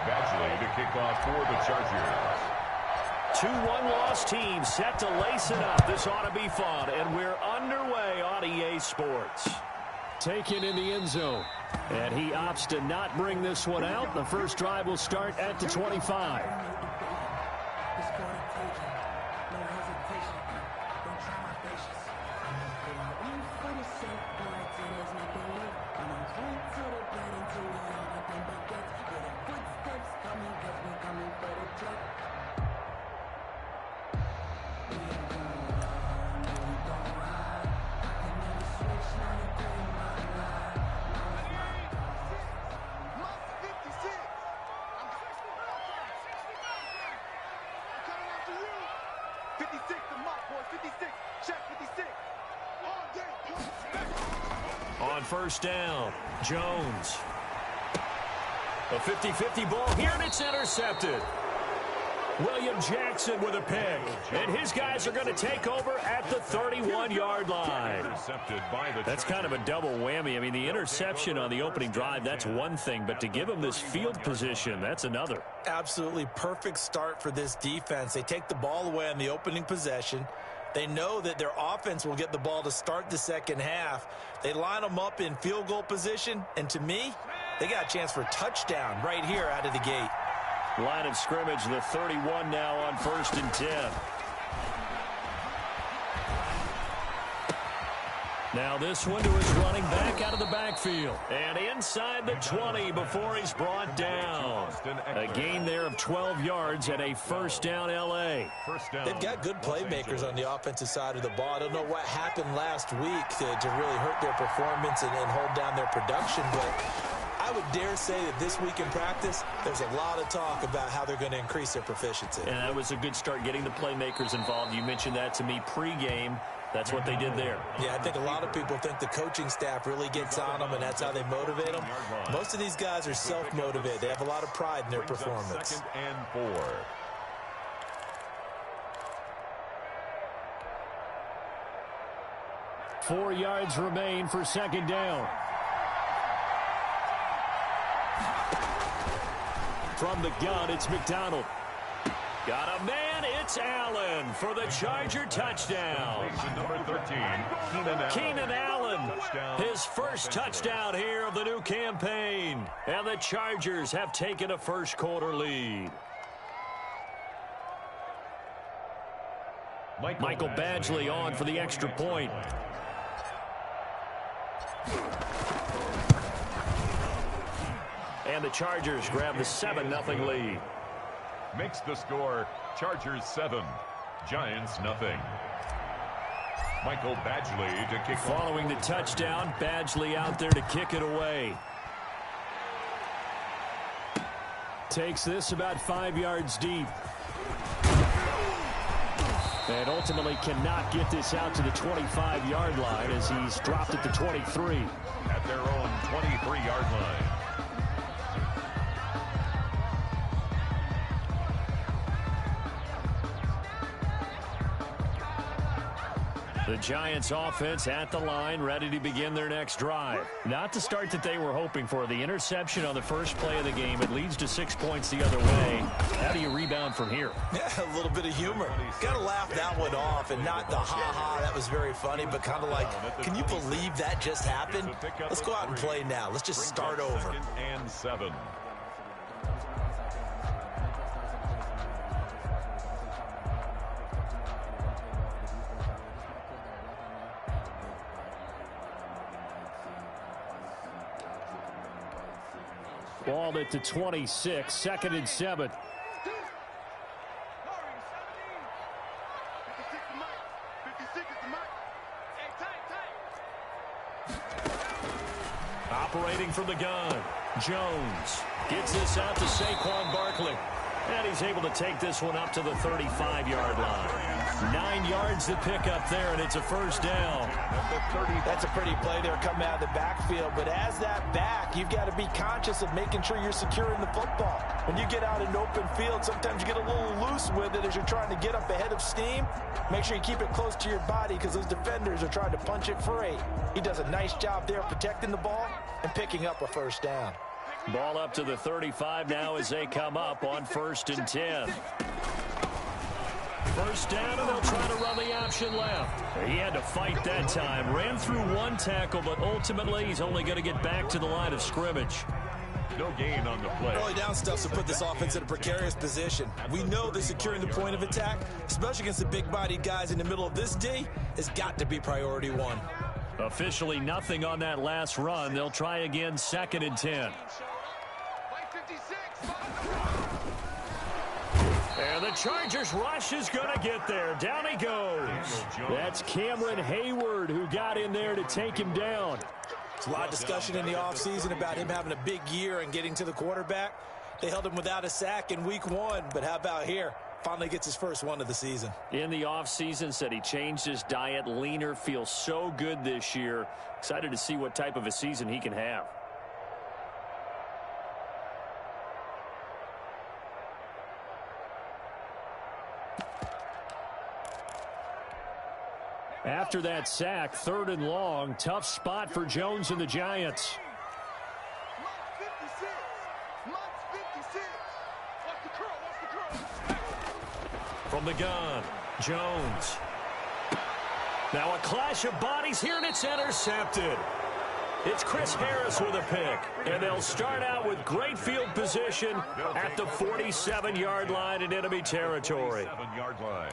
Badgley to kick off for the Chargers. 2-1 loss team set to lace it up. This ought to be fun, and we're underway on EA Sports. Taken in the end zone, and he opts to not bring this one out. The first drive will start at the 25. On first down, Jones. A 50-50 ball here, and it's intercepted. William Jackson with a pick. And his guys are going to take over at the 31-yard line. That's kind of a double whammy. I mean, the interception on the opening drive, that's one thing. But to give him this field position, that's another. Absolutely perfect start for this defense. They take the ball away on the opening possession. They know that their offense will get the ball to start the second half. They line them up in field goal position. And to me, they got a chance for a touchdown right here out of the gate. Line of scrimmage, the 31 now on 1st and 10. Now this one to his running back out of the backfield. And inside the 20 before he's brought down. A gain there of 12 yards and a first down L.A. They've got good playmakers on the offensive side of the ball. I don't know what happened last week to really hurt their performance and hold down their production, but I would dare say that this week in practice, there's a lot of talk about how they're going to increase their proficiency. And that was a good start getting the playmakers involved. You mentioned that to me pregame. That's what they did there. Yeah, I think a lot of people think the coaching staff really gets on them, and that's how they motivate them. Most of these guys are self-motivated. They have a lot of pride in their performance. 2nd and 4. Four yards remain for second down. From the gun, it's McDonald. Got a man, it's Allen for the Charger touchdown. Number 13, Keenan Allen, his first touchdown here of the new campaign. And the Chargers have taken a first quarter lead. Michael Badgley on for the extra point. And the Chargers grab the 7-0 lead. Makes the score Chargers 7, Giants nothing. Michael Badgley to kick. Following the touchdown, Badgley out there to kick it away. Takes this about 5 yards deep. And ultimately cannot get this out to the 25-yard line as he's dropped at the 23. At their own 23-yard line. The Giants offense at the line, ready to begin their next drive. Not the start that they were hoping for. The interception on the first play of the game. It leads to 6 points the other way. How do you rebound from here? Yeah, a little bit of humor. Got to laugh that one off, and not the ha-ha, that was very funny, but kind of like, can you believe that just happened? Let's go out and play now. Let's just start over. 2nd and 7. Ball at the 26, 2nd and 7. Operating from the gun, Jones gets this out to Saquon Barkley. And he's able to take this one up to the 35-yard line. 9 yards to pick up there, and it's a first down. That's a pretty play there coming out of the backfield. But as that back, you've got to be conscious of making sure you're securing the football. When you get out in open field, sometimes you get a little loose with it as you're trying to get up ahead of steam. Make sure you keep it close to your body because those defenders are trying to punch it free. He does a nice job there protecting the ball and picking up a first down. Ball up to the 35 now as they come up on 1st and 10. First down, and they'll try to run the option left. He had to fight that time. Ran through one tackle, but ultimately he's only going to get back to the line of scrimmage. No gain on the play. Early down stuff to put this offense in a precarious position. We know that securing the point of attack, especially against the big-bodied guys in the middle of this D, has got to be priority one. Officially nothing on that last run. They'll try again 2nd and 10. And the Chargers rush is going to get there. Down he goes. That's Cameron Hayward who got in there to take him down. There's a lot of discussion in the offseason about him having a big year and getting to the quarterback. They held him without a sack in week 1, but how about here? Finally gets his first one of the season. In the offseason, said he changed his diet, leaner, feels so good this year. Excited to see what type of a season he can have. After that sack, 3rd and long, tough spot for Jones and the Giants. From the gun, Jones. Now a clash of bodies here, and it's intercepted. It's Chris Harris with a pick, and they'll start out with great field position at the 47-yard line in enemy territory. 47-yard line.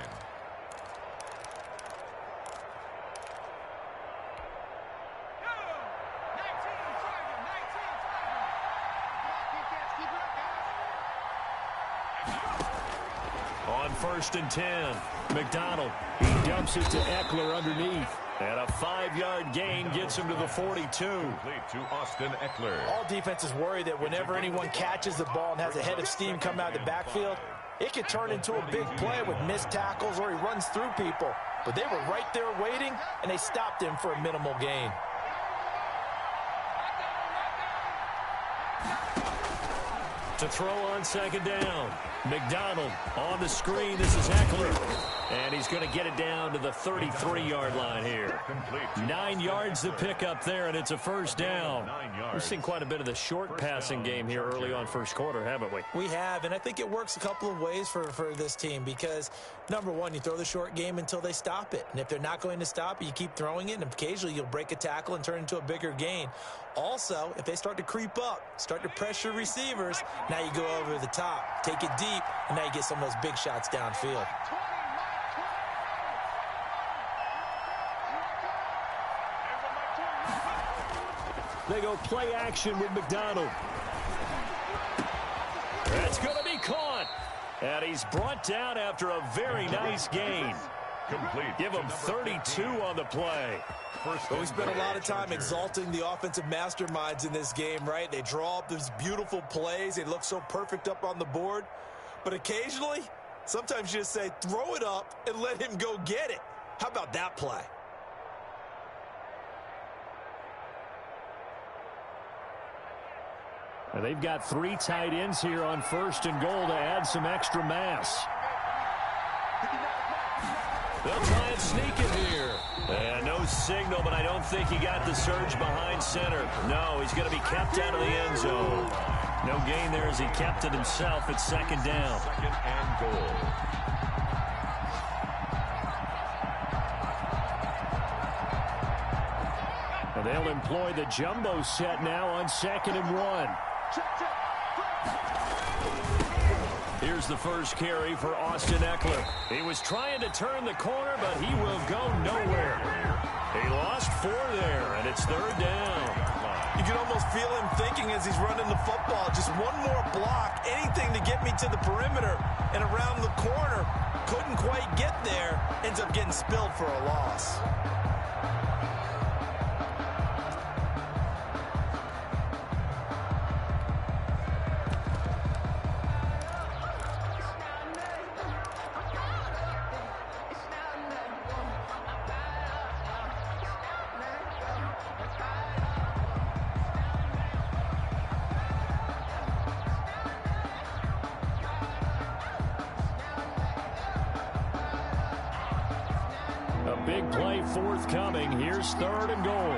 On 1st and 10, McDonald, he dumps it to Eckler underneath. And a 5-yard gain gets him to the 42. Complete to Austin Eckler. All defenses worry that whenever anyone catches the ball and has a head of steam come out of the backfield, it could turn into a big play with missed tackles or he runs through people. But they were right there waiting, and they stopped him for a minimal gain. To throw on 2nd down. McDonald on the screen. This is Eckler. And he's going to get it down to the 33-yard line here. 9 yards to pick up there, and it's a 1st down. We've seen quite a bit of the short passing game here early on 1st quarter, haven't we? We have, and I think it works a couple of ways for this team because, number one, you throw the short game until they stop it. And if they're not going to stop it, you keep throwing it, and occasionally you'll break a tackle and turn it into a bigger gain. Also, if they start to creep up, start to pressure receivers, now you go over the top, take it deep, and now you get some of those big shots downfield. They go play action with McDonald. That's going to be caught. And he's brought down after a very nice gain. Complete. Give him 32 on the play. But we spent a lot of time exalting the offensive masterminds in this game, right? They draw up these beautiful plays. They look so perfect up on the board. But occasionally, sometimes you just say, throw it up and let him go get it. How about that play? And they've got 3 tight ends here on 1st and goal to add some extra mass. They'll try and sneak it here. And no signal, but I don't think he got the surge behind center. No, he's going to be kept out of the end zone. No gain there as he kept it himself at 2nd down. 2nd and goal. And they'll employ the jumbo set now on 2nd and 1. Here's the first carry for Austin Eckler. He was trying to turn the corner, but he will go nowhere. He lost 4 there, and it's 3rd down. You can almost feel him thinking as he's running the football, just one more block, anything to get me to the perimeter and around the corner. Couldn't quite get there, ends up getting spilled for a loss. Big play forthcoming. Here's 3rd and goal.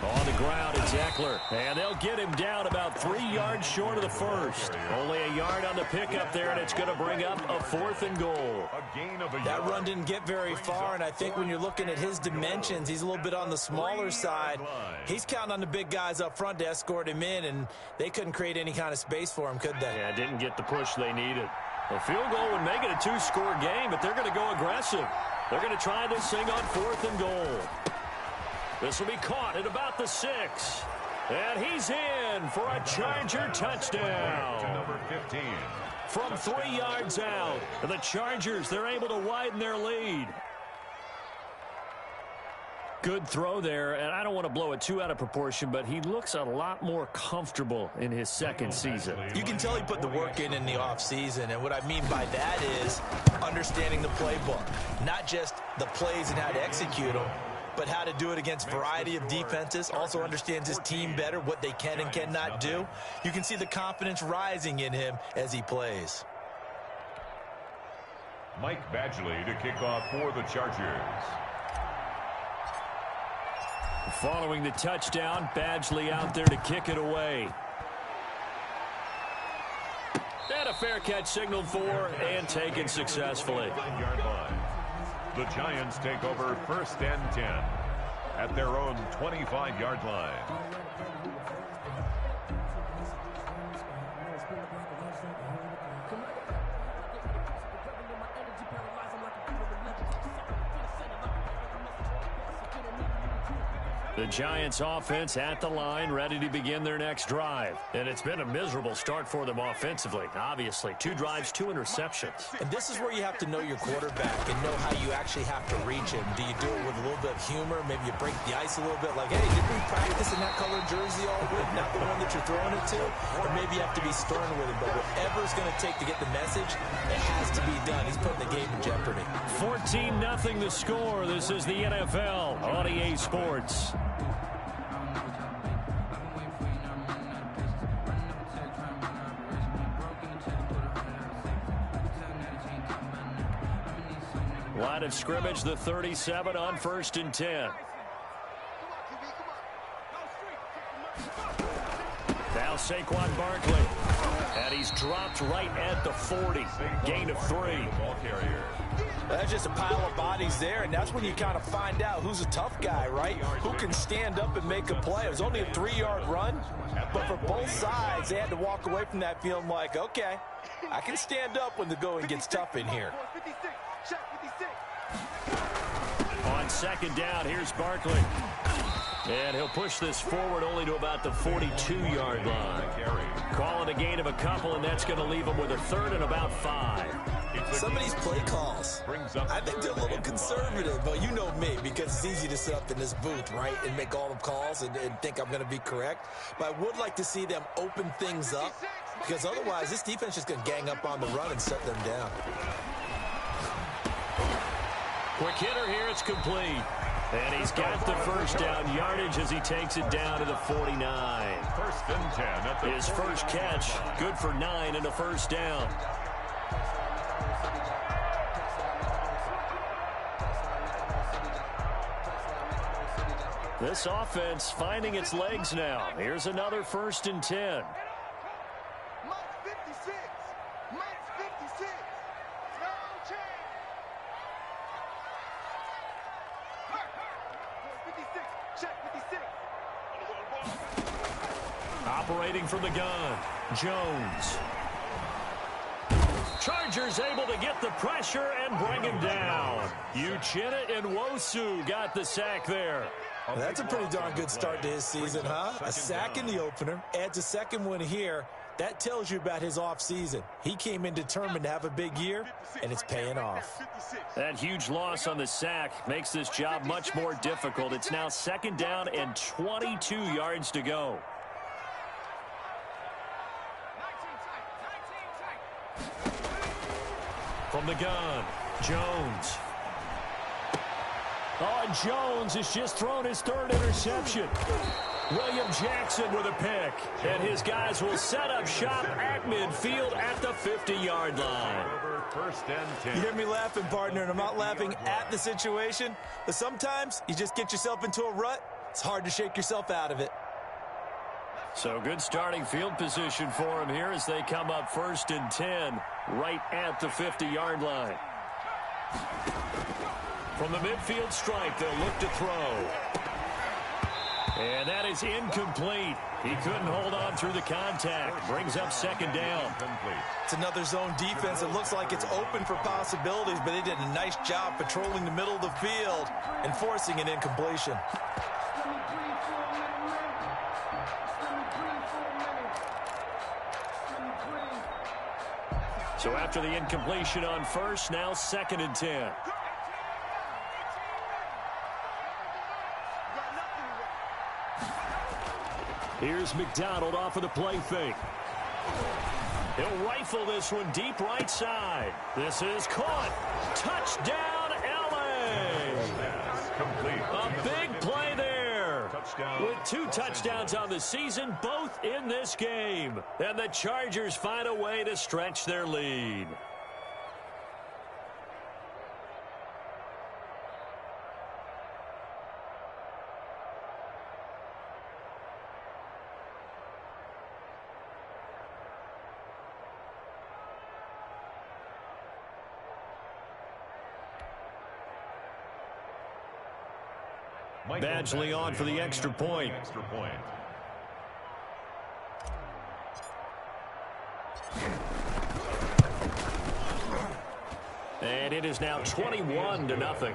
On the ground. It's Eckler. And they'll get him down about 3 yards short of the first. Only a yard on the pickup there, and it's going to bring up a 4th and goal. That run didn't get very far, and I think when you're looking at his dimensions, he's a little bit on the smaller side. He's counting on the big guys up front to escort him in, and they couldn't create any kind of space for him, could they? Yeah, didn't get the push they needed. A field goal would make it a 2-score game, but they're going to go aggressive. They're going to try this thing on 4th and goal. This will be caught at about the 6. And he's in for a Charger touchdown. Number 15. From 3 yards out, the Chargers, they're able to widen their lead. Good throw there, and I don't want to blow it too out of proportion, but he looks a lot more comfortable in his second season. You can tell he put the work in the offseason, and what I mean by that is understanding the playbook. Not just the plays and how to execute them, but how to do it against a variety of defenses. Also understands his team better, what they can and cannot do. You can see the confidence rising in him as he plays. Mike Badgley to kick off for the Chargers. Following the touchdown, Badgley out there to kick it away. And a fair catch signaled for and taken successfully. The Giants take over 1st and 10 at their own 25-yard line. The Giants offense at the line, ready to begin their next drive. And it's been a miserable start for them offensively, obviously. 2 drives, 2 interceptions. And this is where you have to know your quarterback and know how you actually have to reach him. Do you do it with a little bit of humor? Maybe you break the ice a little bit, like, hey, did we practice in that colored jersey all week? Not the one that you're throwing it to? Or maybe you have to be stern with him. But whatever it's going to take to get the message, it has to be done. He's putting the game in jeopardy. 14-0 the score. This is the NFL on EA Sports. Line of scrimmage, the 37 on 1st and 10. Now Saquon Barkley. And he's dropped right at the 40. Gain of 3. That's just a pile of bodies there, and that's when you kind of find out who's a tough guy, right? Who can stand up and make a play. It was only a 3-yard run, but for both sides, they had to walk away from that feeling like, okay, I can stand up when the going gets tough in here. On 2nd down, here's Barkley. And he'll push this forward only to about the 42-yard line. Calling a gain of a couple, and that's going to leave him with a 3rd and about 5. Some of these play calls, I think they're a little conservative, but you know me, because it's easy to sit up in this booth, right, and make all the calls and think I'm going to be correct. But I would like to see them open things up, because otherwise this defense is going to gang up on the run and shut them down. Quick hitter here, it's complete. And he's got the 1st down yardage as he takes it down to the 49. 1st and 10 at the His first catch, good for 9 and a 1st down. This offense finding its legs now. Here's another 1st and 10. Operating from the gun, Jones. Chargers able to get the pressure and bring him down. Uchenna Nwosu got the sack there. Well, that's a pretty darn good start to his season, huh? A sack in the opener, adds a 2nd one here. That tells you about his offseason. He came in determined to have a big year, and it's paying off. That huge loss on the sack makes this job much more difficult. It's now 2nd down and 22 yards to go. From the gun, Jones. Oh, and Jones has just thrown his 3rd interception. William Jackson with a pick. And his guys will set up shop at midfield at the 50-yard line. 1st and 10. You hear me laughing, partner, and I'm not laughing at the situation. But sometimes you just get yourself into a rut It's hard to shake yourself out of it. So good starting field position for him here as they come up 1st and 10 right at the 50-yard line. From the midfield stripe, they'll look to throw. And that is incomplete. He couldn't hold on through the contact. Brings up 2nd down. It's another zone defense. It looks like it's open for possibilities, but they did a nice job patrolling the middle of the field and forcing an incompletion. So after the incompletion on 1st, now 2nd and 10. Here's McDonald off of the play fake. He'll rifle this one deep right side. This is caught. Touchdown, L.A. Complete. A big play there. Touchdown. With 2 touchdowns on the season, both in this game. And the Chargers find a way to stretch their lead. Badgley on for the extra point. And it is now 21-0.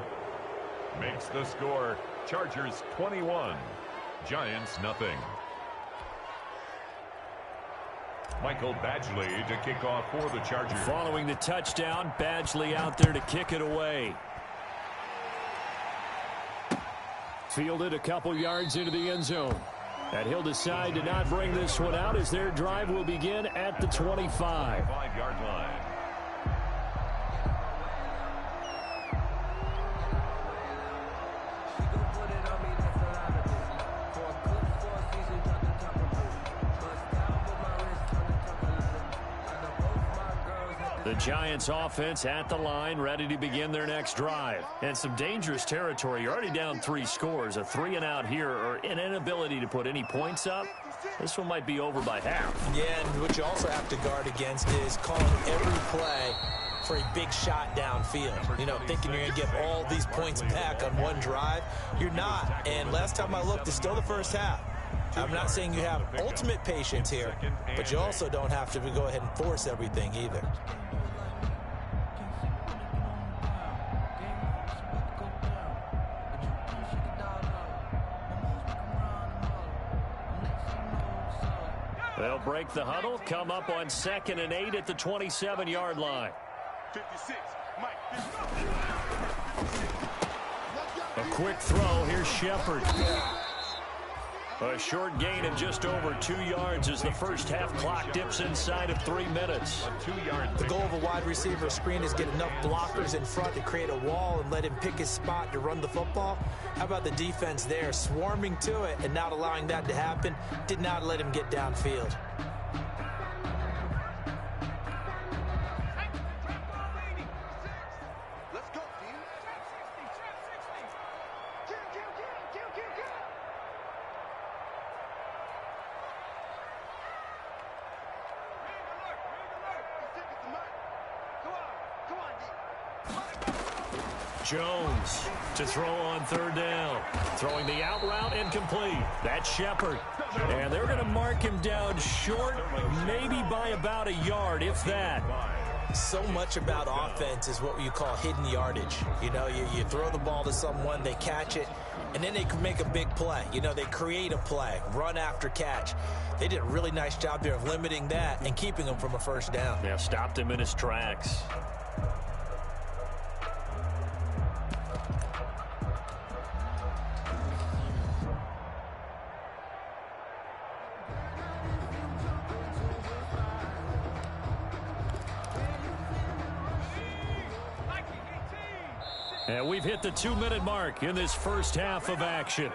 Makes the score. Chargers 21. Giants nothing. Michael Badgley to kick off for the Chargers. Following the touchdown, Badgley out there to kick it away. Fielded a couple yards into the end zone. And he'll decide to not bring this one out as their drive will begin at the 25. 5-yard line. The Giants offense at the line, ready to begin their next drive. And some dangerous territory. You're already down 3 scores. A 3 and out here, or an inability to put any points up. This one might be over by half. Yeah, and what you also have to guard against is calling every play for a big shot downfield. You know, thinking you're going to get all these points back on one drive. You're not. And last time I looked, it's still the first half. I'm not saying you have ultimate patience here, but you also don't have to go ahead and force everything either. They'll break the huddle, come up on 2nd and 8 at the 27-yard line. 56, Mike. A quick throw. Here's Shepard. A short gain of just over 2 yards as the first half clock dips inside of 3 minutes. The goal of a wide receiver screen is get enough blockers in front to create a wall and let him pick his spot to run the football. How about the defense there, swarming to it and not allowing that to happen? Did not let him get downfield. Jones to throw on 3rd down. Throwing the out route incomplete. That's Shepard. And they're going to mark him down short, maybe by about a yard, if that. So much about offense is what you call hidden yardage. You know, you throw the ball to someone, they catch it, and then they can make a big play. You know, they create a play, run after catch. They did a really nice job there of limiting that and keeping him from a first down. Yeah, stopped him in his tracks. And we've hit the 2-minute mark in this first half of action.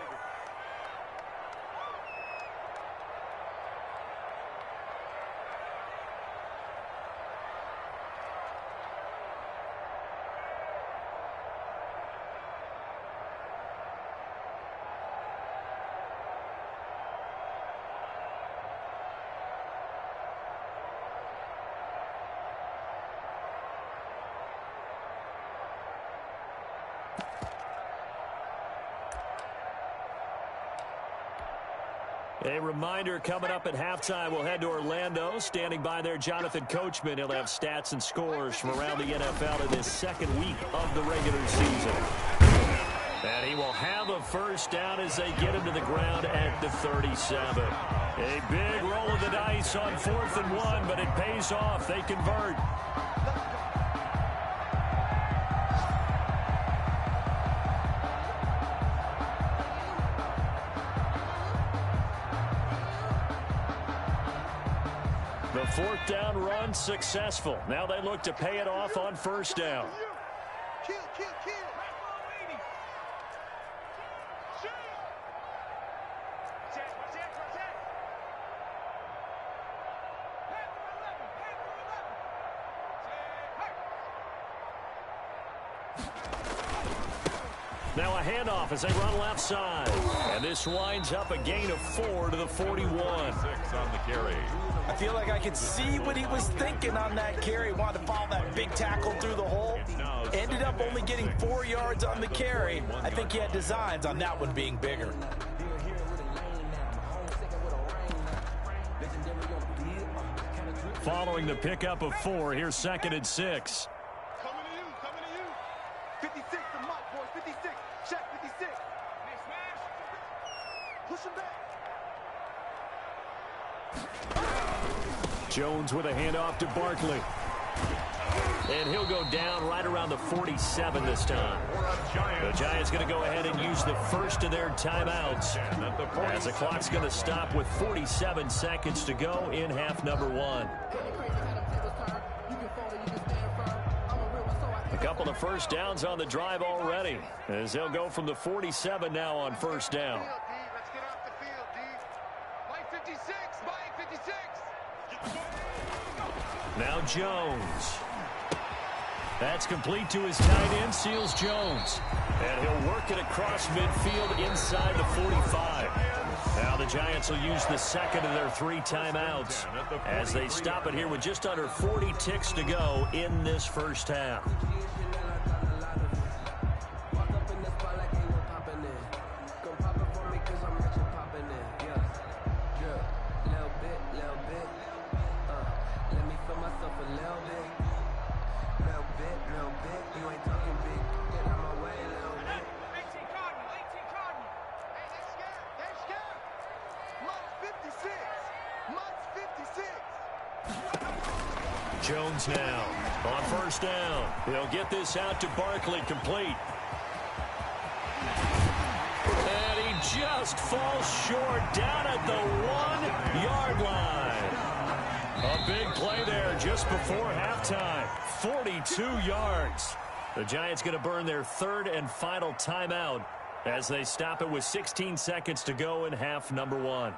A reminder coming up at halftime, we'll head to Orlando. Standing by there, Jonathan Coachman. He'll have stats and scores from around the NFL in this second week of the regular season. And he will have a first down as they get him to the ground at the 37. A big roll of the dice on 4th and 1, but it pays off. They convert. The 4th down run successful. Now they look to pay it off on first down. Kill. Now a handoff as they run left side. And this winds up a gain of 4 to the 41. 6 on the carry. I feel like I could see what he was thinking on that carry. Wanted to follow that big tackle through the hole. Ended up only getting 4 yards on the carry. I think he had designs on that one being bigger. Following the pickup of 4, here's 2nd and 6. Coming to you. 56 to Mike, boys. 56. Check 56. Push him back. Jones with a handoff to Barkley. And he'll go down right around the 47 this time. The Giants going to go ahead and use the first of their timeouts, as the clock's going to stop with 47 seconds to go in half number 1. A couple of first downs on the drive already, as they'll go from the 47 now on first down. Let's get off the field, D. Mike 56. Mike 56. Now Jones. That's complete to his tight end, Seals Jones. And he'll work it across midfield inside the 45. Now the Giants will use the second of their 3 timeouts as they stop it here with just under 40 ticks to go in this first half. Jones now on first down. He'll get this out to Barkley, complete. And he just falls short down at the 1-yard line. A big play there just before halftime. 42 yards. The Giants going to burn their 3rd and final timeout as they stop it with 16 seconds to go in half number 1.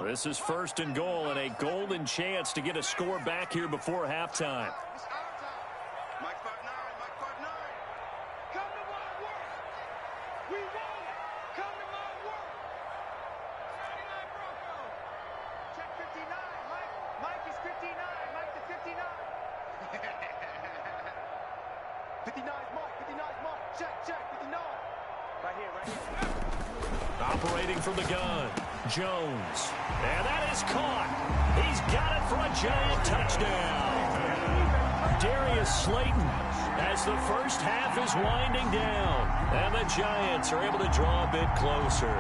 This is 1st and goal and a golden chance to get a score back here before halftime. It's our time. Mike 5'9", Mike 5'9". Come to my work. We want it. Come to my work. 39 Bronco. Check 59, Mike. Mike is 59. Mike to 59. 59 is Mike. 59 is Mike. Check, 59. Right here. Operating from the gun, Jones. And that is caught. He's got it for a Giant touchdown. Darius Slayton as the first half is winding down. And the Giants are able to draw a bit closer.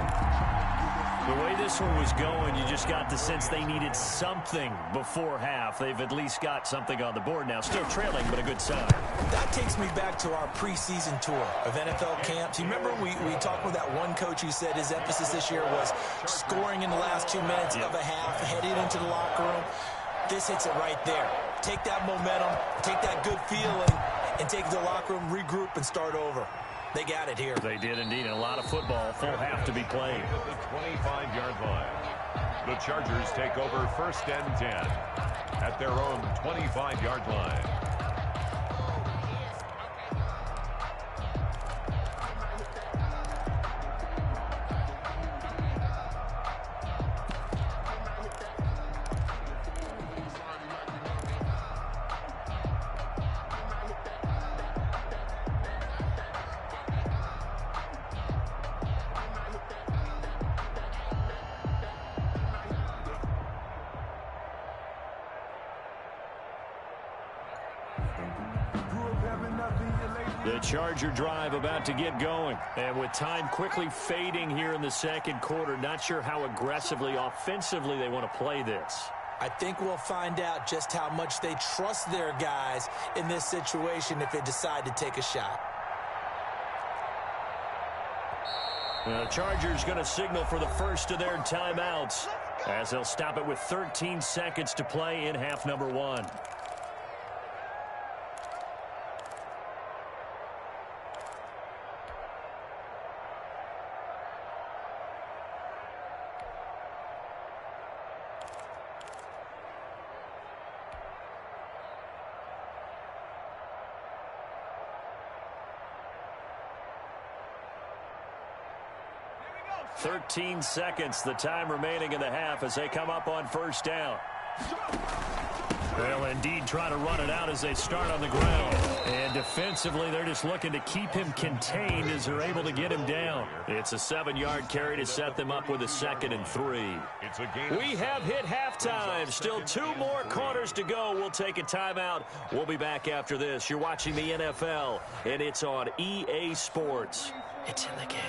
The way this one was going, you just got the sense they needed something before half. They've at least got something on the board now. Still trailing, but a good sign. That takes me back to our preseason tour of NFL camps. You remember we talked with that one coach who said his emphasis this year was scoring in the last 2 minutes of a half, heading into the locker room. This hits it right there. Take that momentum, take that good feeling, and take it to the locker room, regroup, and start over. They got it here. They did indeed. A lot of football, full half to be played. At the 25-yard line. The Chargers take over 1st and 10 at their own 25-yard line. The Charger drive about to get going. And with time quickly fading here in the second quarter, not sure how aggressively, offensively they want to play this. I think we'll find out just how much they trust their guys in this situation if they decide to take a shot. The Chargers going to signal for the first of their timeouts as they'll stop it with 13 seconds to play in half number 1. Here we go. 13 seconds, the time remaining in the half as they come up on first down. They'll indeed try to run it out as they start on the ground. And defensively, they're just looking to keep him contained as they're able to get him down. It's a 7-yard carry to set them up with a 2nd and 3. We have hit halftime. Still 2 more quarters to go. We'll take a timeout. We'll be back after this. You're watching the NFL, and it's on EA Sports. It's in the game.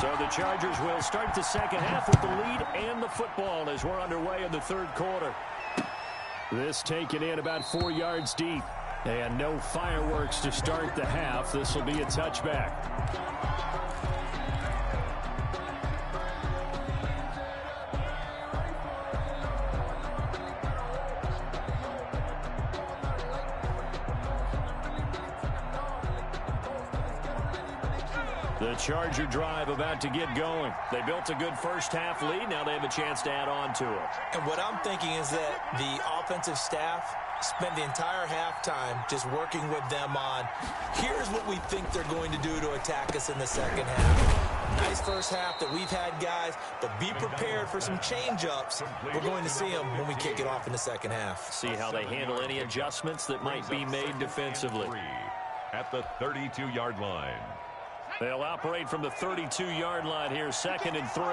So the Chargers will start the second half with the lead and the football as we're underway in the third quarter. This taken in about 4 yards deep. And no fireworks to start the half. This will be a touchback. The Charger drive about to get going. They built a good first half lead. Now they have a chance to add on to it. And what I'm thinking is that the offensive staff spent the entire halftime just working with them on, here's what we think they're going to do to attack us in the second half. Nice first half that we've had, guys, but be prepared for some change-ups. We're going to see them when we kick it off in the second half. See how they handle any adjustments that might be made defensively. At the 32-yard line. They'll operate from the 32-yard line here, 2nd and 3.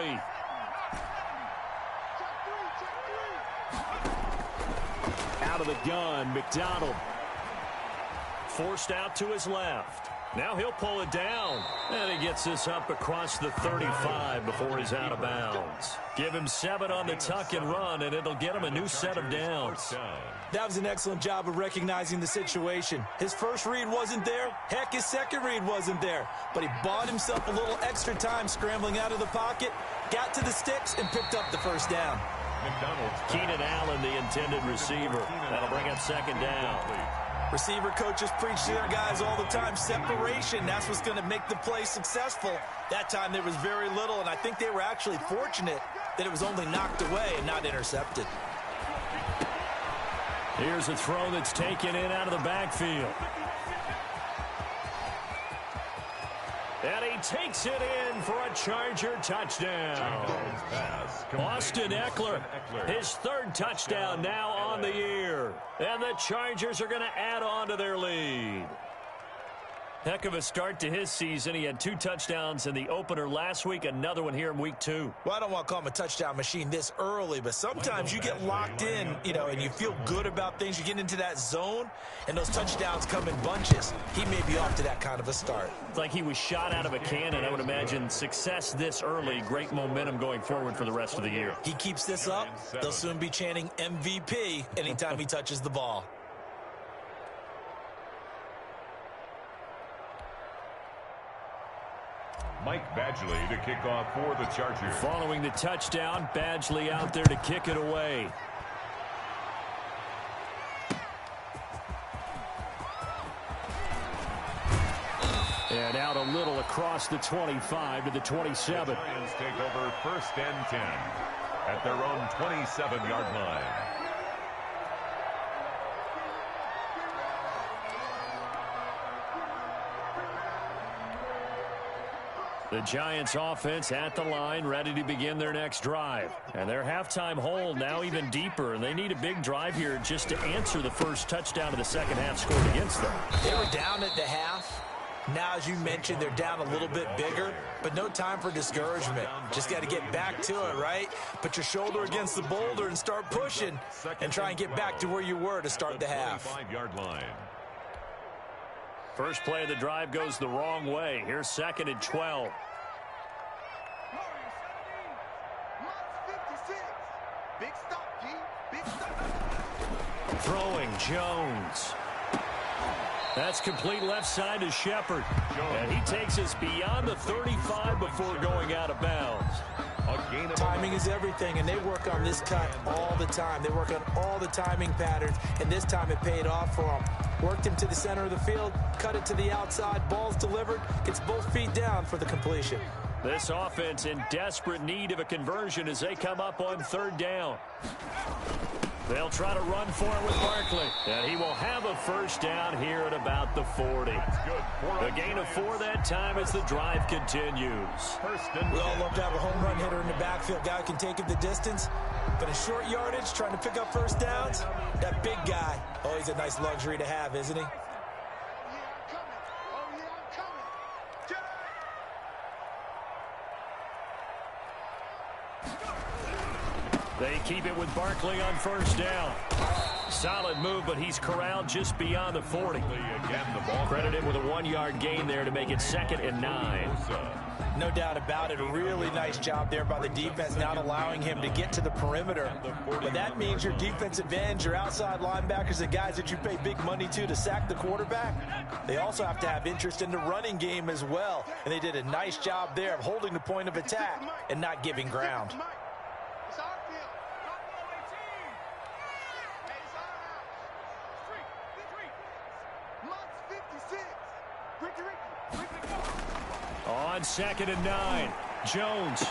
Out of the gun, McDonald. Forced out to his left. Now he'll pull it down. And he gets this up across the 35 before he's out of bounds. Give him 7 on the tuck and run, and it'll get him a new set of downs. That was an excellent job of recognizing the situation. His first read wasn't there. Heck, his second read wasn't there. But he bought himself a little extra time scrambling out of the pocket, got to the sticks, and picked up the first down. Keenan Allen, the intended receiver. That'll bring up 2nd down. Receiver coaches preach to their guys all the time. Separation, that's what's going to make the play successful. That time there was very little, and I think they were actually fortunate that it was only knocked away and not intercepted. Here's a throw that's taken in out of the backfield. And he takes it in for a Charger touchdown. Austin Eckler, his 3rd touchdown now on the year. And the Chargers are going to add on to their lead. Heck of a start to his season. He had 2 touchdowns in the opener last week, another one here in week 2. Well, I don't want to call him a touchdown machine this early, but sometimes you get locked in, and you feel good about things. You get into that zone, and those touchdowns come in bunches. He may be off to that kind of a start. It's like he was shot out of a cannon. I would imagine success this early, great momentum going forward for the rest of the year. He keeps this up, they'll soon be chanting MVP anytime he touches the ball. Mike Badgley to kick off for the Chargers. Following the touchdown, Badgley out there to kick it away. And out a little across the 25 to the 27. The Giants take over 1st and 10 at their own 27-yard line. The Giants offense at the line, ready to begin their next drive. And their halftime hole now even deeper, and they need a big drive here just to answer the first touchdown of the second half scored against them. They were down at the half. Now, as you mentioned, they're down a little bit bigger, but no time for discouragement. Just got to get back to it, right? Put your shoulder against the boulder and start pushing and try and get back to where you were to start the half. 25-yard line. First play of the drive goes the wrong way. Here's 2nd and 12. Big stop, G. Big stop. Throwing Jones. That's complete left side to Shepard. And he takes us beyond the 35 before going out of bounds. Timing is everything, and they work on this cut all the time. They work on all the timing patterns, and this time it paid off for them. Worked him to the center of the field, cut it to the outside, ball's delivered, gets both feet down for the completion. This offense in desperate need of a conversion as they come up on 3rd down. They'll try to run for it with Barkley. And he will have a first down here at about the 40. A gain of 4 that time as the drive continues. We all love to have a home run hitter in the backfield. Guy can take it the distance. But in short yardage, trying to pick up first downs, that big guy, oh, he's a nice luxury to have, isn't he? They keep it with Barkley on first down. Solid move, but he's corralled just beyond the 40. Credit him with a 1-yard gain there to make it 2nd and 9. No doubt about it. A really nice job there by the defense, not allowing him to get to the perimeter. But that means your defensive ends, your outside linebackers, the guys that you pay big money to sack the quarterback, they also have to have interest in the running game as well. And they did a nice job there of holding the point of attack and not giving ground. On 2nd and 9, Jones.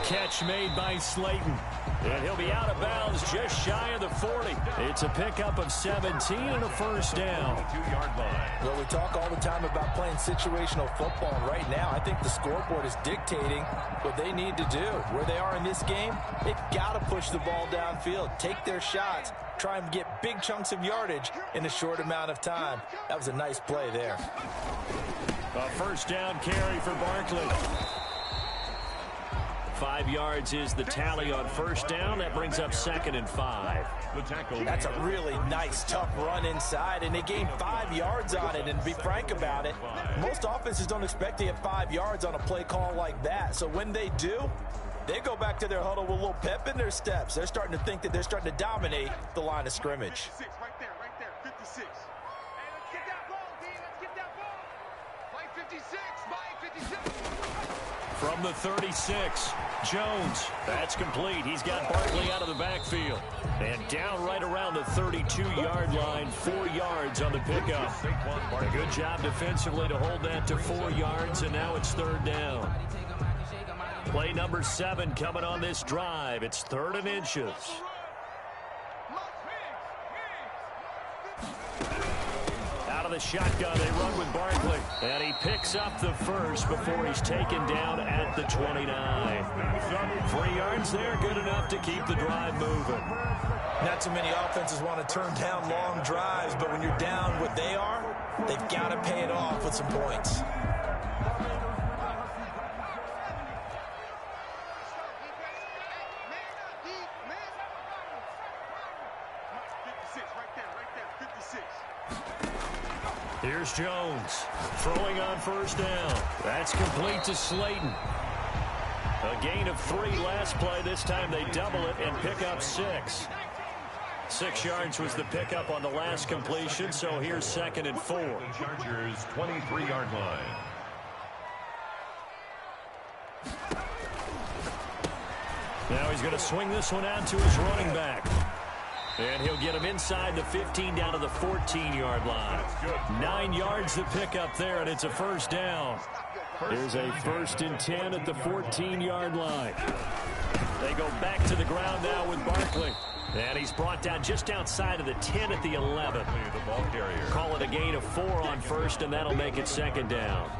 Catch made by Slayton. And he'll be out of bounds just shy of the 40. It's a pickup of 17 and a first down. 2-yard line. Well, we talk all the time about playing situational football. Right now, I think the scoreboard is dictating what they need to do. Where they are in this game, they've got to push the ball downfield, take their shots, try and get big chunks of yardage in a short amount of time. That was a nice play there. A first down carry for Barkley. 5 yards is the tally on first down. That brings up 2nd and 5. That's a really nice, tough run inside, and they gained 5 yards on it. And to be frank about it, most offenses don't expect to get 5 yards on a play call like that. So when they do, they go back to their huddle with a little pep in their steps. They're starting to think that they're starting to dominate the line of scrimmage. Right there, 56. Hey, let's get that ball, D. Let's get that ball. By 56, by 56. From the 36, Jones. That's complete. He's got Barkley out of the backfield. And down right around the 32-yard line, 4 yards on the pickup. A good job defensively to hold that to 4 yards, and now it's 3rd down. Play number 7 coming on this drive. It's 3rd and inches. Out of the shotgun, they run with Barkley. And he picks up the first before he's taken down at the 29. 3 yards there, good enough to keep the drive moving. Not too many offenses want to turn down long drives, but when you're down what they are, they've got to pay it off with some points. Here's Jones, throwing on first down. That's complete to Slayton. A gain of 3 last play. This time they double it and pick up 6. 6 yards was the pickup on the last completion, so here's 2nd and 4. Chargers 23-yard line. Now he's going to swing this one out to his running back. And he'll get him inside the 15 down to the 14-yard line. 9 yards the pickup there, and it's a first down. Here's a 1st and 10 at the 14-yard line. They go back to the ground now with Barkley. And he's brought down just outside of the 10 at the 11. Call it a gain of 4 on first, and that'll make it 2nd down.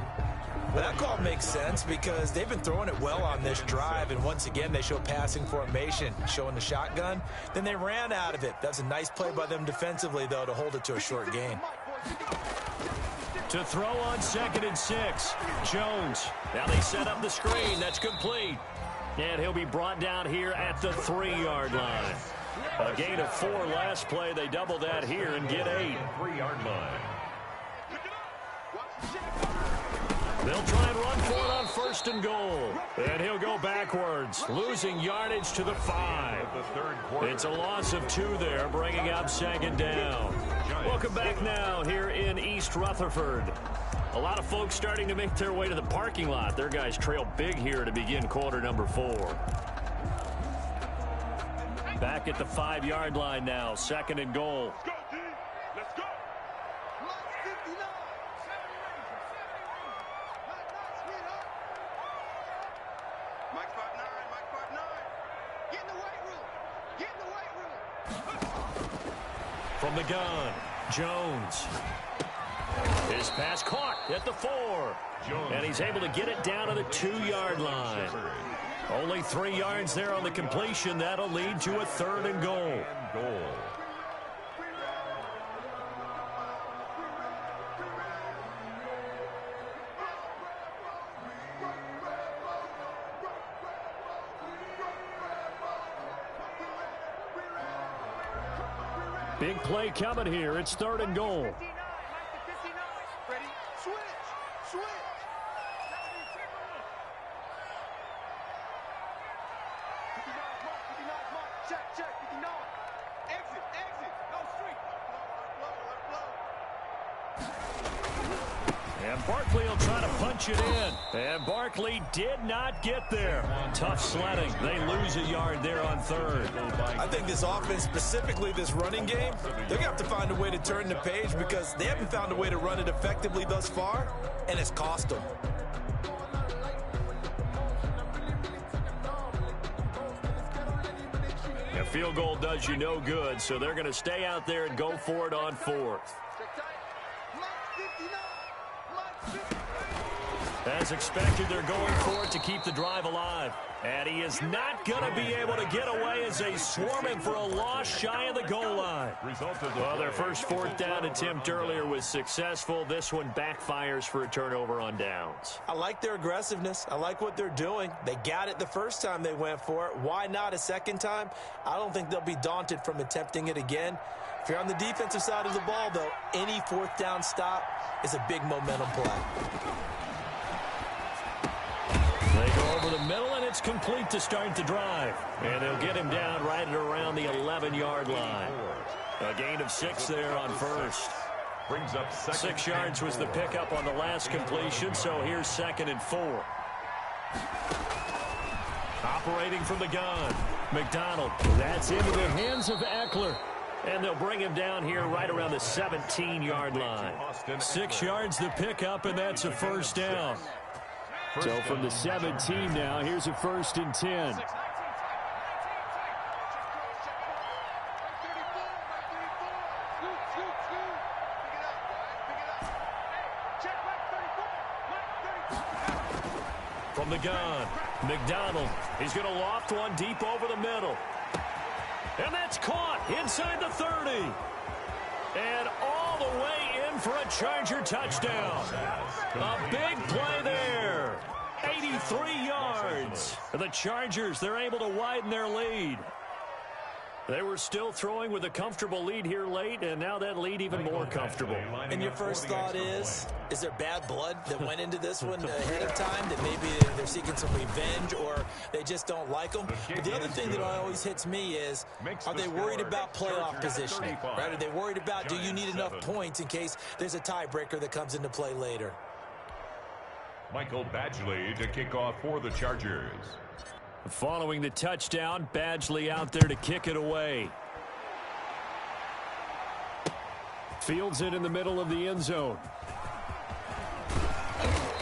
Well, that call makes sense because they've been throwing it well on this drive, and once again they show passing formation, showing the shotgun. Then they ran out of it. That's a nice play by them defensively, though, to hold it to a short gain. To throw on 2nd and 6. Jones. Now they set up the screen. That's complete. And he'll be brought down here at the 3-yard line. A gain of 4 last play. They double that here and get 8. 3-yard line. They'll try and run for it on 1st and goal. And he'll go backwards, losing yardage to the 5. It's a loss of 2 there, bringing up 2nd down. Welcome back now here in East Rutherford. A lot of folks starting to make their way to the parking lot. Their guys trail big here to begin quarter number 4. Back at the 5-yard line now, 2nd and goal. Let's go, D. Let's go. Mike 5'9", Mike 5'9". Get in the weight room. Get in the weight room. From the gun, Jones. His pass caught at the 4. And he's able to get it down to the 2-yard line. Only 3 yards there on the completion. That'll lead to a 3rd and goal. Big play coming here. It's 3rd and goal. Ready? Switch. Switch. 59, mark. Check. 59. Exit. No street. And Barkley will try to punch it in. And Barkley did not get there. Tough sledding. They lose a yard there on 3rd. I think this offense, specifically this running game, they're going to have to find a way to turn the page because they haven't found a way to run it effectively thus far, and it's cost them. A field goal does you no good, so they're going to stay out there and go for it on 4th. As expected, they're going for it to keep the drive alive. And he is not going to be able to get away as they swarm him for a loss shy of the goal line. Well, their first 4th down attempt earlier was successful. This one backfires for a turnover on downs. I like their aggressiveness. I like what they're doing. They got it the first time they went for it. Why not a second time? I don't think they'll be daunted from attempting it again. If you're on the defensive side of the ball, though, any 4th down stop is a big momentum play. They go over the middle, and it's complete to start the drive. And they'll get him down right at around the 11-yard line. A gain of 6 there on 1st. Brings up 6 yards was the pickup on the last completion, so here's 2nd and 4. Operating from the gun, McDonald. That's into the hands of Eckler. And they'll bring him down here right around the 17-yard line. 6 yards the pickup, and that's a 1st down. So from the 17 now, here's a 1st and 10. From the gun, McDonald. He's going to loft one deep over the middle. And that's caught inside the 30. And all the way in for a Charger touchdown. A big play there. 83 yards. The Chargers, they're able to widen their lead. They were still throwing with a comfortable lead here late, and now that lead even more comfortable. And your first thought is there bad blood that went into this one ahead of time, that maybe they're seeking some revenge or they just don't like them? But the other thing that always hits me is, are they worried about playoff positioning? Right? Are they worried about, do you need enough points in case there's a tiebreaker that comes into play later? Michael Badgley to kick off for the Chargers. Following the touchdown, Badgley out there to kick it away. Fields it in the middle of the end zone.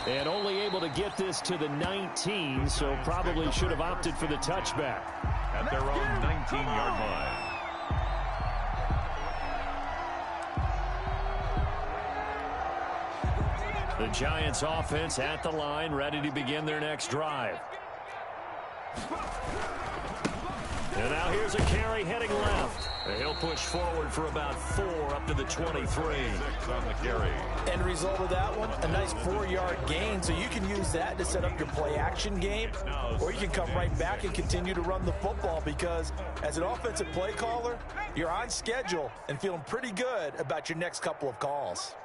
And only able to get this to the 19, so probably should have opted for the touchback. At their own 19-yard line. The Giants offense at the line, ready to begin their next drive. And now here's a carry heading left. And he'll push forward for about 4 up to the 23. 6 on the carry. End result of that one, a nice 4-yard gain. So you can use that to set up your play-action game, or you can come right back and continue to run the football because as an offensive play caller, you're on schedule and feeling pretty good about your next couple of calls.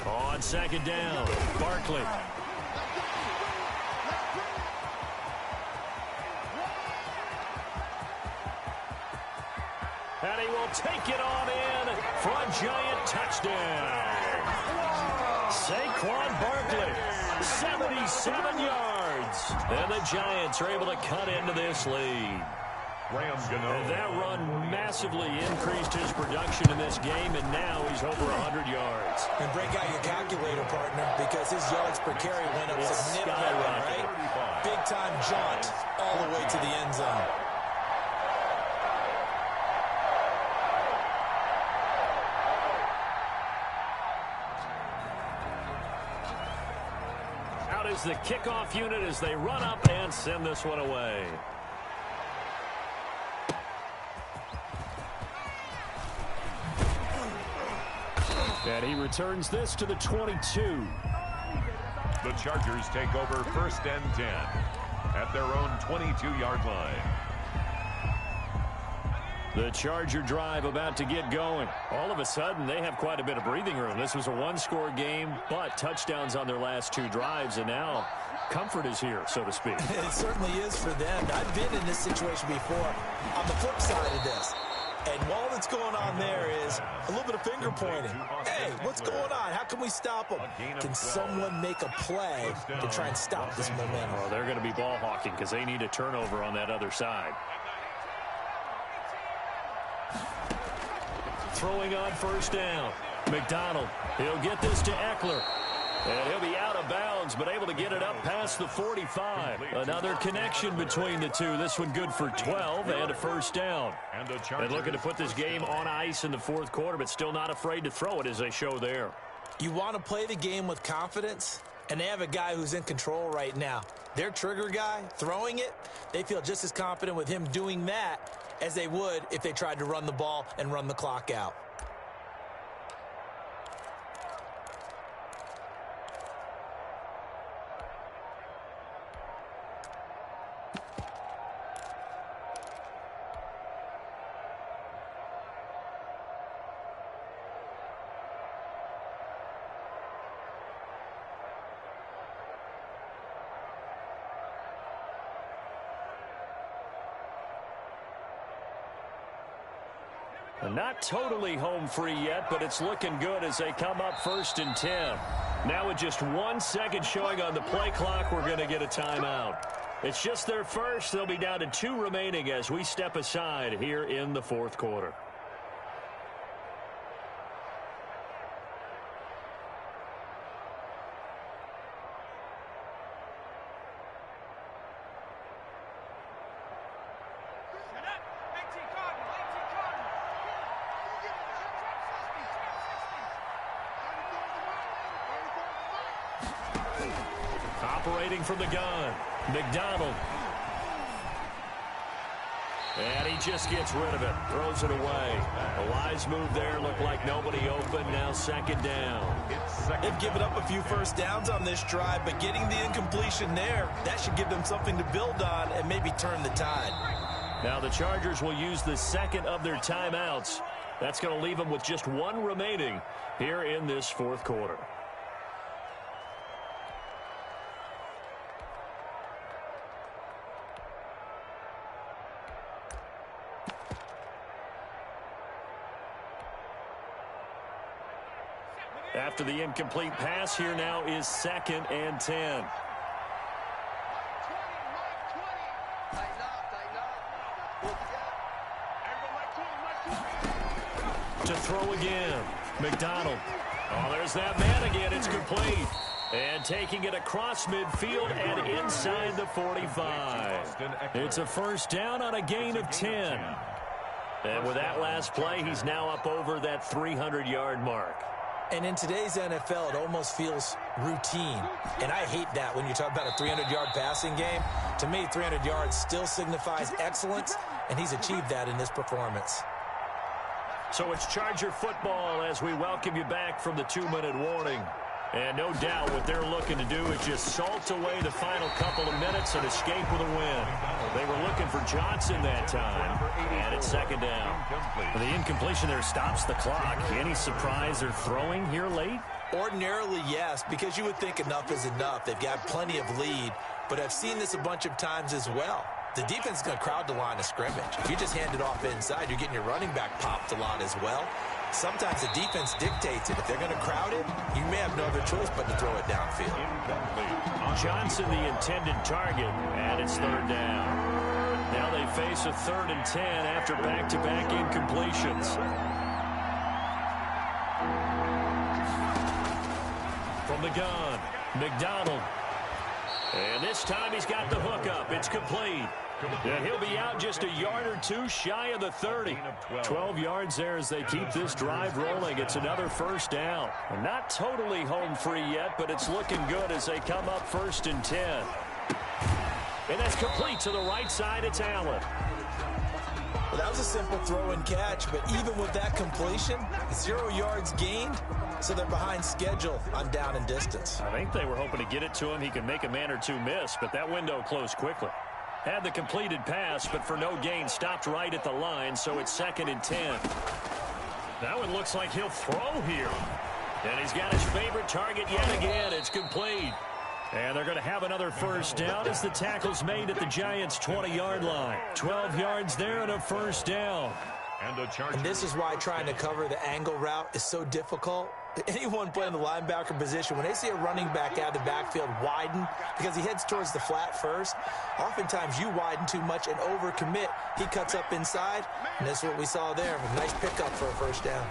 On second down, Barkley. And he will take it on in for a giant touchdown. Saquon Barkley, 77 yards. And the Giants are able to cut into this lead. And that run massively increased his production in this game, and now he's over 100 yards. And break out your calculator, partner, because his yards per carry went up significantly, right? Big-time jaunt all the way to the end zone. Out is the kickoff unit as they run up and send this one away. And he returns this to the 22. The Chargers take over 1st and 10 at their own 22-yard line. The Charger drive about to get going. All of a sudden, they have quite a bit of breathing room. This was a one-score game, but touchdowns on their last 2 drives, and now comfort is here, so to speak. It certainly is for them. I've been in this situation before on the flip side of this. And all that's going on there is a little bit of finger pointing. Hey, what's going on? How can we stop them? Can someone make a play to try and stop this momentum? Well, they're going to be ball hawking because they need a turnover on that other side. Throwing on 1st down. McDonald, he'll get this to Eckler. And he'll be out of bounds, but able to get it up past the 45. Another connection between the two. This one good for 12 and a 1st down. And looking to put this game on ice in the 4th quarter, but still not afraid to throw it as they show there. You want to play the game with confidence, and they have a guy who's in control right now. Their trigger guy, throwing it, they feel just as confident with him doing that as they would if they tried to run the ball and run the clock out. Not totally home free yet, but it's looking good as they come up 1st and 10. Now with just 1 second showing on the play clock, we're going to get a timeout. It's just their first. They'll be down to 2 remaining as we step aside here in the 4th quarter. Operating from the gun, McDonald. And he just gets rid of it, throws it away. A wise move there, looked like nobody open, now 2nd down. They've given up a few 1st downs on this drive, but getting the incompletion there, that should give them something to build on and maybe turn the tide. Now the Chargers will use the 2nd of their timeouts. That's going to leave them with just 1 remaining here in this 4th quarter. After the incomplete pass, here now is 2nd and 10. To throw again, McDonald. Oh, there's that man again. It's complete. And taking it across midfield and inside the 45. It's a 1st down on a gain of 10. And with that last play, he's now up over that 300-yard mark. And in today's NFL, it almost feels routine. And I hate that when you talk about a 300-yard passing game. To me, 300 yards still signifies excellence, and he's achieved that in this performance. So it's Charger football as we welcome you back from the 2-minute warning. And no doubt what they're looking to do is just salt away the final couple of minutes and escape with a win. They were looking for Johnson that time, and it's second down. The incompletion there stops the clock. Any surprise they're throwing here late? Ordinarily, yes, because you would think enough is enough. They've got plenty of lead, but I've seen this a bunch of times as well. The defense is going to crowd the line of scrimmage. If you just hand it off inside, you're getting your running back popped a lot as well. Sometimes the defense dictates it. If they're going to crowd it, you may have no other choice but to throw it downfield. Johnson, the intended target, and it's third down. Now they face a 3rd and 10 after back-to-back incompletions. From the gun, McDonald. And this time he's got the hook up. It's complete. And he'll be out just a yard or two shy of the 30. 12 yards there as they keep this drive rolling. It's another first down. Not totally home free yet, but it's looking good as they come up 1st and 10. And that's complete to the right side. It's Allen. Well, that was a simple throw and catch, but even with that completion, 0 yards gained, so they're behind schedule on down and distance. I think they were hoping to get it to him. He could make a man or two miss, but that window closed quickly. Had the completed pass, but for no gain, stopped right at the line, so it's 2nd and 10. Now it looks like he'll throw here. And he's got his favorite target yet again. It's complete. And they're going to have another first down as the tackle's made at the Giants' 20-yard line. 12 yards there and a first down. And this is why trying to cover the angle route is so difficult. Anyone playing the linebacker position, when they see a running back out of the backfield widen because he heads towards the flat first, oftentimes you widen too much and overcommit. He cuts up inside, and that's what we saw there. A nice pickup for a first down.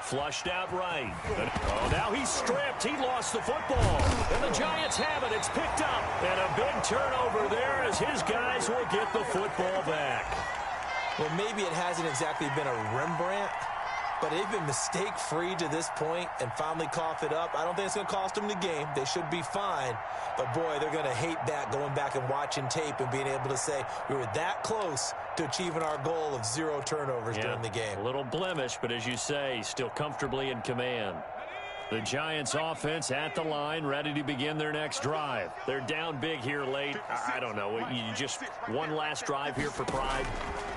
Flushed out right. Oh, now he's stripped. He lost the football. And the Giants have it. It's picked up. And a big turnover there as his guys will get the football back. Well, maybe it hasn't exactly been a Rembrandt, but they've been mistake-free to this point and finally cough it up. I don't think it's going to cost them the game. They should be fine. But, boy, they're going to hate that, going back and watching tape and being able to say we were that close to achieving our goal of 0 turnovers during the game. A little blemish, but as you say, still comfortably in command. The Giants offense at the line, ready to begin their next drive. They're down big here late. I don't know. You just one last drive here for pride.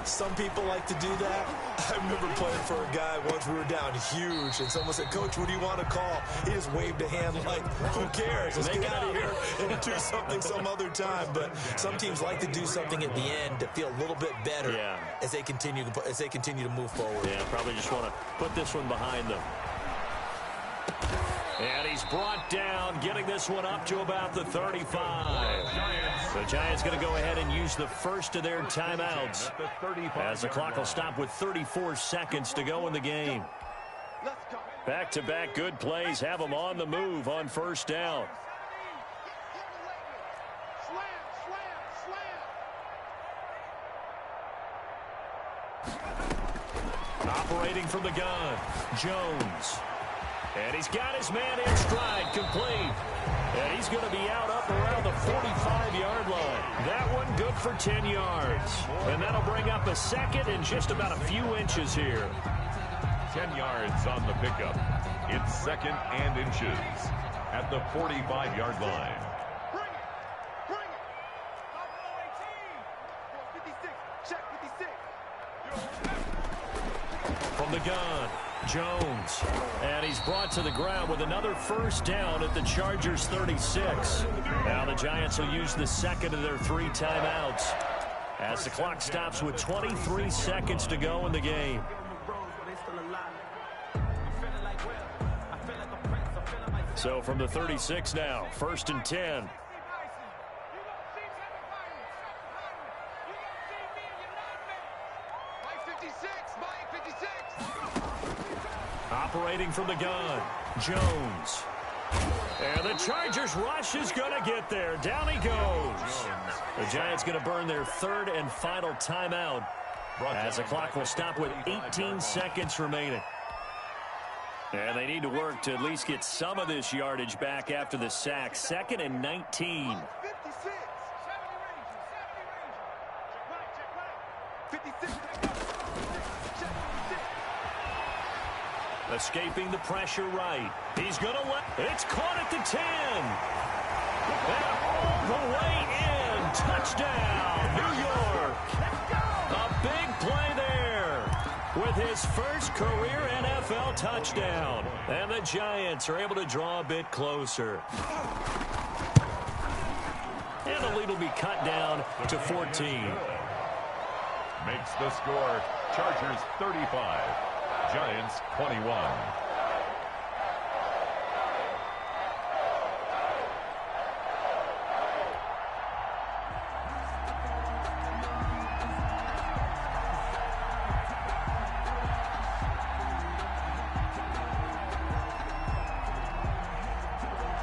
Some people like to do that. I remember playing for a guy once we were down huge, and someone said, "Coach, what do you want to call?" He just waved a hand like, who cares? Let's get out of here and do something some other time. But some teams like to do something at the end to feel a little bit better as they continue to move forward. Yeah, probably just want to put this one behind them. And he's brought down, getting this one up to about the 35. The Giants going to go ahead and use the first of their timeouts as the clock will stop with 34 seconds to go in the game. Back-to-back good plays have them on the move on first down. Operating from the gun, Jones. And he's got his man in stride, complete. And he's going to be out up around the 45-yard line. That one good for 10 yards. And that'll bring up a second and just about a few inches here. 10 yards on the pickup. It's 2nd and inches at the 45-yard line. Bring it! Bring it! Top 18! 56! Check 56! From the gun, Jones. And he's brought to the ground with another first down at the Chargers' 36. Now the Giants will use the second of their 3 timeouts as the clock stops with 23 seconds to go in the game. So from the 36 now, 1st and 10. Operating from the gun, Jones. And the Chargers rush is going to get there. Down he goes. The Giants going to burn their 3rd and final timeout as the clock will stop with 18 seconds remaining. And they need to work to at least get some of this yardage back after the sack. 2nd and 19. 56. 56. Escaping the pressure right. He's going to let... It's caught at the 10. And all the way in. Touchdown, New York. A big play there with his first career NFL touchdown. And the Giants are able to draw a bit closer. And the lead will be cut down to 14. Makes the score. Chargers 35. Giants 21.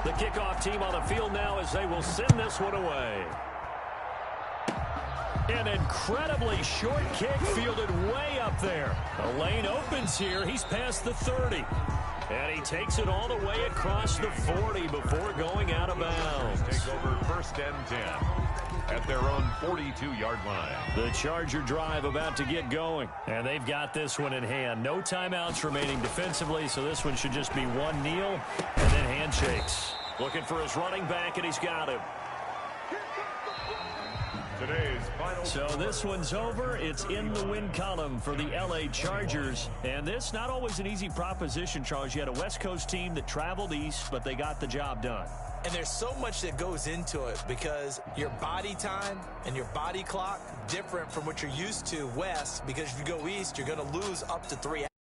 The kickoff team on the field now as they will send this one away. An incredibly short kick fielded way up there. The lane opens here. He's past the 30. And he takes it all the way across the 40 before going out of bounds. Take over 1st and 10 at their own 42-yard line. The Charger drive about to get going. And they've got this one in hand. No timeouts remaining defensively, so this one should just be one kneel and then handshakes. Looking for his running back, and he's got him. Today's final So this one's over. It's in the win column for the L.A. Chargers. And this, not always an easy proposition, Charles. You had a West Coast team that traveled east, but they got the job done. And there's so much that goes into it because your body time and your body clock different from what you're used to west, because if you go east, you're going to lose up to 3 hours.